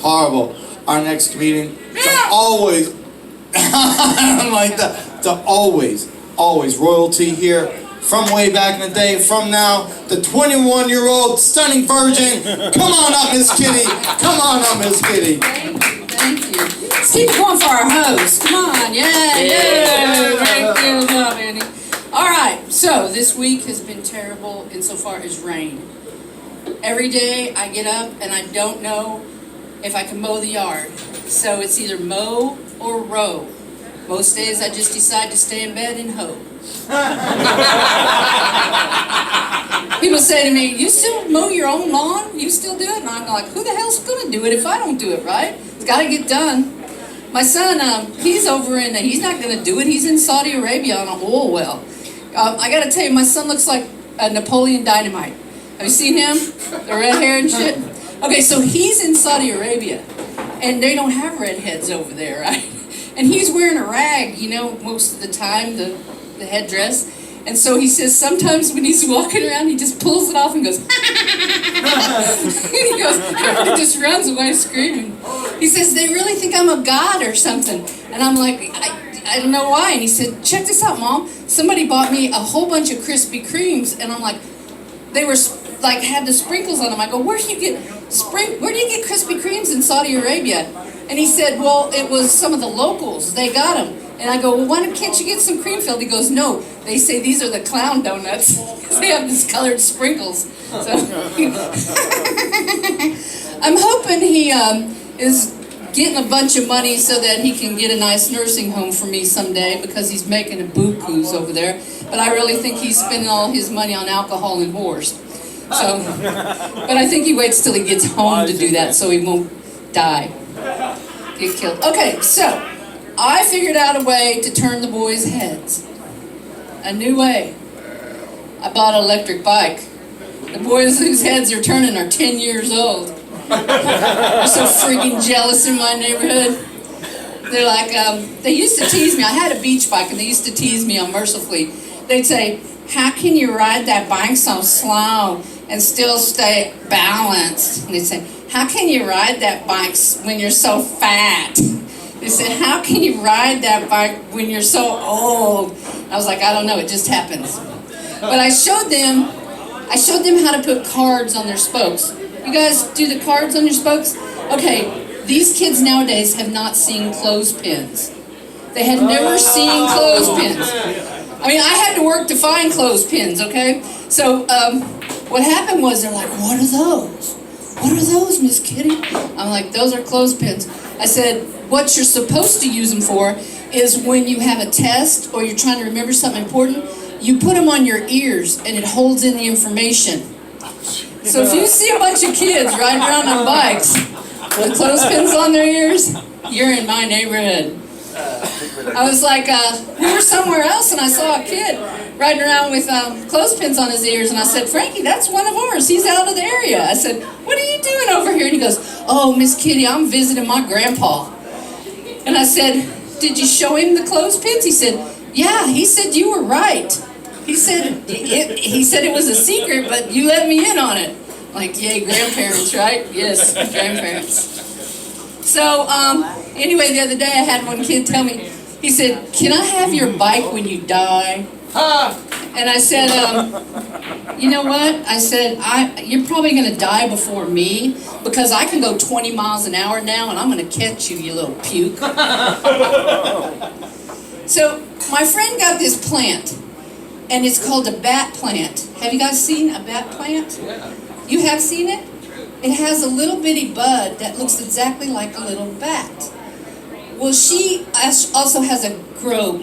horrible. Our next comedian, to always, like that, to always royalty here. From way back in the day, from now, the 21-year-old stunning virgin. Come on up, Miss Kitty. Come on up, Miss Kitty. Thank you. Let's keep going for our host. Come on, yeah. Thank you, love, Andy. All right, so this week has been terrible insofar as rain. Every day I get up and I don't know if I can mow the yard. So it's either mow or row. Most days I just decide to stay in bed and hoe. People say to me, you still mow your own lawn? You still do it? And I'm like, who the hell's going to do it if I don't do it, right? It's got to get done. My son, he's over in, he's not going to do it. He's in Saudi Arabia on an oil well. I got to tell you, my son looks like a Napoleon Dynamite. Have you seen him? The red hair and shit? Okay, so he's in Saudi Arabia, and they don't have redheads over there, right? And he's wearing a rag, you know, most of the time, the headdress. And so he says sometimes when he's walking around, he just pulls it off and goes, and he goes, everybody just runs away screaming. He says, they really think I'm a god or something. And I'm like, I don't know why. And he said, check this out, Mom. Somebody bought me a whole bunch of Krispy Kremes. And I'm like, they were like, had the sprinkles on them. I go, where do you get Krispy Kremes in Saudi Arabia? And he said, well, it was some of the locals. They got them. And I go, well, why can't you get some cream filled? He goes, no, they say these are the clown donuts because they have discolored sprinkles. So I'm hoping he is getting a bunch of money so that he can get a nice nursing home for me someday because he's making a bukus over there. But I really think he's spending all his money on alcohol and whores. So, but I think he waits till he gets home to do that so he won't die, get killed. Okay, so I figured out a way to turn the boys' heads. A new way. I bought an electric bike. The boys whose heads are turning are 10 years old. They're so freaking jealous in my neighborhood. They're like, they used to tease me. I had a beach bike and they used to tease me unmercifully. They'd say, how can you ride that bike so slow and still stay balanced? And they'd say, how can you ride that bike when you're so fat? They said, how can you ride that bike when you're so old? I was like, I don't know, it just happens. But I showed them how to put cards on their spokes. You guys do the cards on your spokes? Okay, these kids nowadays have not seen clothespins. They had never seen clothespins. I mean, I had to work to find clothespins, okay? So what happened was they're like, what are those? What are those, Miss Kitty? I'm like, those are clothespins. I said, what you're supposed to use them for is when you have a test or you're trying to remember something important, you put them on your ears and it holds in the information. So if you see a bunch of kids riding around on bikes with clothespins on their ears, you're in my neighborhood. I was like, we were somewhere else and I saw a kid riding around with clothespins on his ears, and I said, Frankie, that's one of ours. He's out of the area. I said, what are you doing over here? And he goes, oh, Miss Kitty, I'm visiting my grandpa. And I said, did you show him the clothespins? He said, yeah. He said, you were right. He said it was a secret, but you let me in on it. Like, yay, grandparents, right? Yes, grandparents. So, anyway, the other day I had one kid tell me, he said, can I have your bike when you die? And I said, you know what? I said, you're probably going to die before me because I can go 20 miles an hour now and I'm going to catch you, you little puke. So my friend got this plant and it's called a bat plant. Have you guys seen a bat plant? Yeah. You have seen it? It has a little bitty bud that looks exactly like a little bat. Well, she also has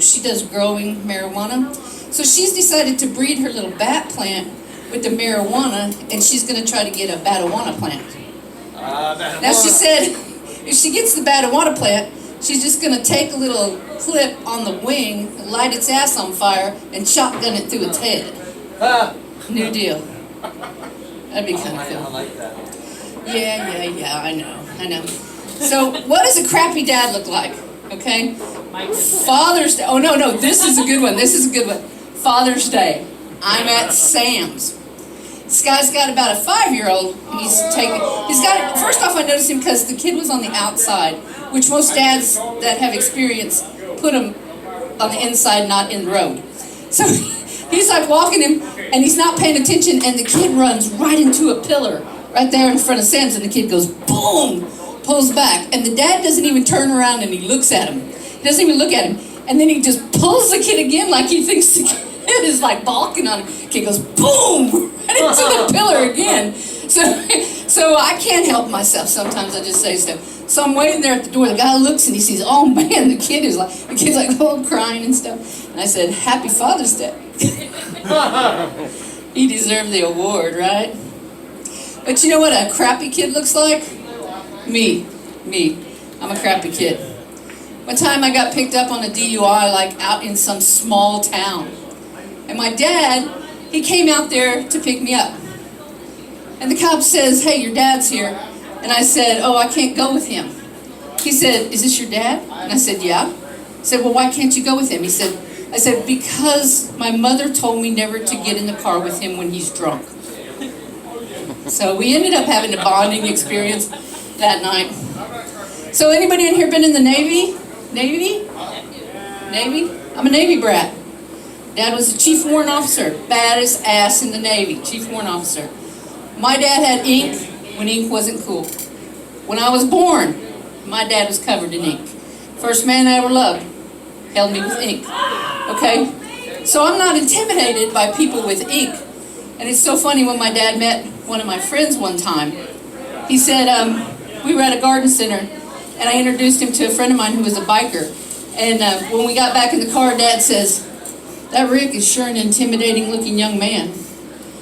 she does growing marijuana. So she's decided to breed her little bat plant with the marijuana, and she's going to try to get a batawana plant. Now she said, if she gets the batawana plant, she's just going to take a little clip on the wing, light its ass on fire, and shotgun it through its head. New deal. That'd be kind of cool. I like that. Yeah, I know. So what does a crappy dad look like? Okay? Father's Day. Oh, no, this is a good one. Father's Day. I'm at Sam's. This guy's got about a 5-year-old, and first off I noticed him because the kid was on the outside, which most dads that have experience put him on the inside, not in the road. So he's like walking him, and he's not paying attention, and the kid runs right into a pillar right there in front of Sam's, and the kid goes boom, pulls back, and the dad doesn't even turn around and he looks at him. He doesn't even look at him, and then he just pulls the kid again like he thinks the kid is like balking on him. The kid goes boom right into the pillar again. So I can't help myself. Sometimes I just say so. So I'm waiting there at the door. The guy looks and he sees, oh man, the kid's like oh, crying and stuff. And I said, Happy Father's Day. He deserved the award, right? But you know what a crappy kid looks like? Me. I'm a crappy kid. One time I got picked up on a DUI like out in some small town. And my dad, he came out there to pick me up. And the cop says, hey, your dad's here. And I said, oh, I can't go with him. He said, is this your dad? And I said, yeah. I said, well, why can't you go with him? I said, because my mother told me never to get in the car with him when he's drunk. So we ended up having a bonding experience that night. So anybody in here been in the Navy? Navy? I'm a Navy brat. Dad was a chief warrant officer, baddest ass in the Navy, chief warrant officer. My dad had ink when ink wasn't cool. When I was born, my dad was covered in ink. First man I ever loved held me with ink. Okay? So I'm not intimidated by people with ink. And it's so funny, when my dad met one of my friends one time, he said, we were at a garden center, and I introduced him to a friend of mine who was a biker. And when we got back in the car, Dad says, that Rick is sure an intimidating looking young man.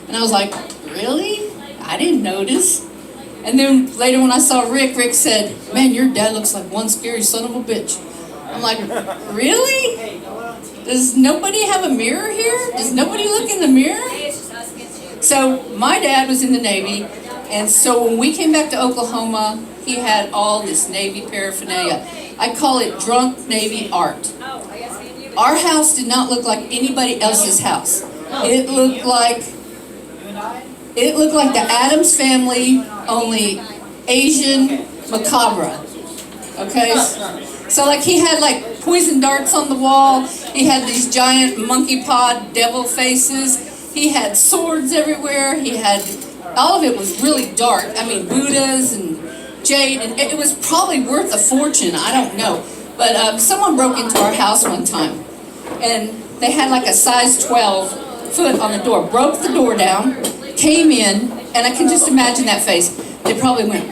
And I was like, really? I didn't notice. And then later when I saw Rick said, man, your dad looks like one scary son of a bitch. I'm like, really? Does nobody have a mirror here? Does nobody look in the mirror? So my dad was in the Navy, and so when we came back to Oklahoma, he had all this Navy paraphernalia. I call it drunk Navy art. Our house did not look like anybody else's house. It looked like the Addams Family, only Asian macabre. Okay? So like he had like poison darts on the wall. He had these giant monkey paw devil faces. He had swords everywhere. He had, all of it was really dark. I mean, Buddhas and jade, and it was probably worth a fortune. I don't know. But someone broke into our house one time, and they had like a size 12 foot on the door. Broke the door down, came in, and I can just imagine that face. They probably went,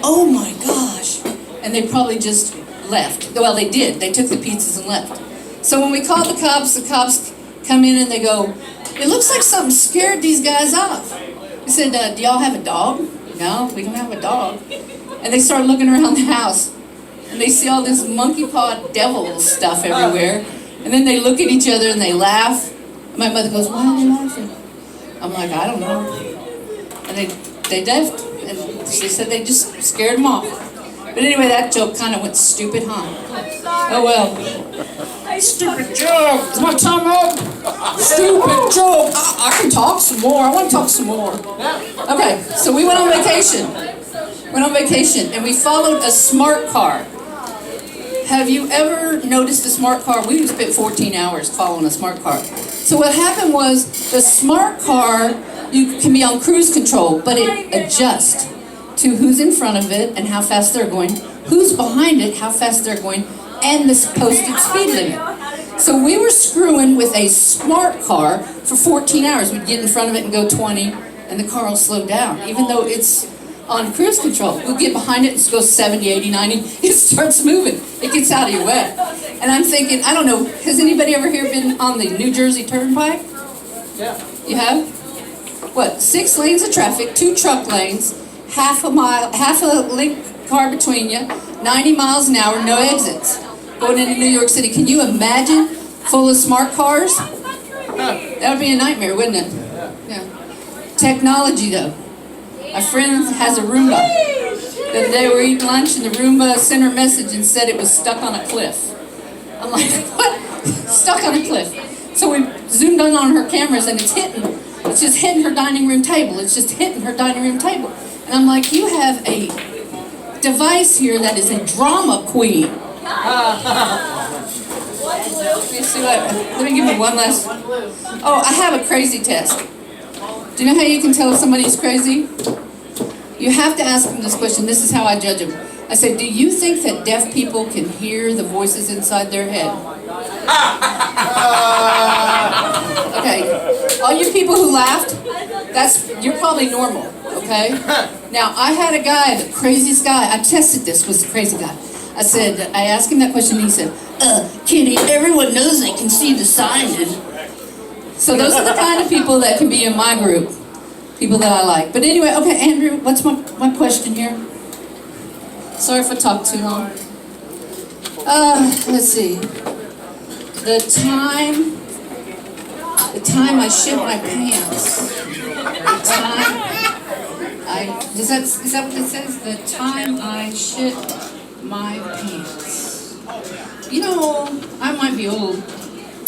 oh my gosh. And they probably just left. Well, they did. They took the pizzas and left. So when we called the cops come in and they go, it looks like something scared these guys off. We said, do y'all have a dog? No, we don't have a dog. And they started looking around the house, and they see all this monkey paw devil stuff everywhere. And then they look at each other and they laugh. And my mother goes, why are they laughing? I'm like, I don't know. And they left, and she said they just scared them off. But anyway, that joke kind of went stupid, huh? Oh well. Stupid joke. Is my time up? Stupid joke. I can talk some more. I want to talk some more. Okay, so we went on vacation. And we followed a smart car. Have you ever noticed a smart car? We spent 14 hours following a smart car. So what happened was, the smart car, you can be on cruise control, but it adjusts to who's in front of it and how fast they're going, who's behind it, how fast they're going, and the posted speed limit. So we were screwing with a smart car for 14 hours. We'd get in front of it and go 20, and the car will slow down, even though it's on cruise control. We'll get behind it and go 70, 80, 90. It starts moving. It gets out of your way. And I'm thinking, I don't know, has anybody ever here been on the New Jersey Turnpike? Yeah. You have? What, 6 lanes of traffic, 2 truck lanes, half a link car between you, 90 miles an hour, no exits. Going into New York City. Can you imagine full of smart cars? That would be a nightmare, wouldn't it? Yeah. Technology, though. A friend has a Roomba. The other day we were eating lunch, and the Roomba sent her a message and said it was stuck on a cliff. I'm like, what? Stuck on a cliff. So we zoomed in on her cameras, and it's hitting It's just hitting her dining room table. It's just hitting her dining room table. And I'm like, you have a device here that is a drama queen. Let me give you one last. Oh, I have a crazy test. Do you know how you can tell if somebody's crazy? You have to ask them this question. This is how I judge them. I say, do you think that deaf people can hear the voices inside their head? Okay, all you people who laughed, you're probably normal, okay? Now, I had a guy, the craziest guy, I tested this, was the crazy guy. I asked him that question, and he said, Kitty, everyone knows they can see the signage. So those are the kind of people that can be in my group, people that I like. But anyway, okay, Andrew, what's my question here? Sorry if I talk too long. Let's see. The time I shit my pants. Is that what it says? The time I shit my pants. You know, I might be old,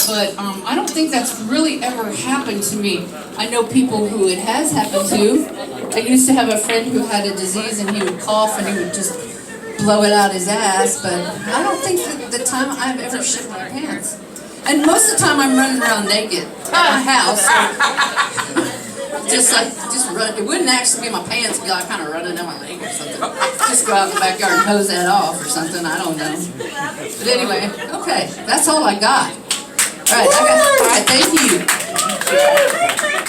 but I don't think that's really ever happened to me. I know people who it has happened to. I used to have a friend who had a disease and he would cough and he would just blow it out his ass, but I don't think that the time I've ever shit my pants. And most of the time I'm running around naked at my house. just run. It wouldn't actually be my pants, but I kind of running down my leg or something. Just go out in the backyard and hose that off or something. I don't know. But anyway, okay, that's all I got. All right, thank you.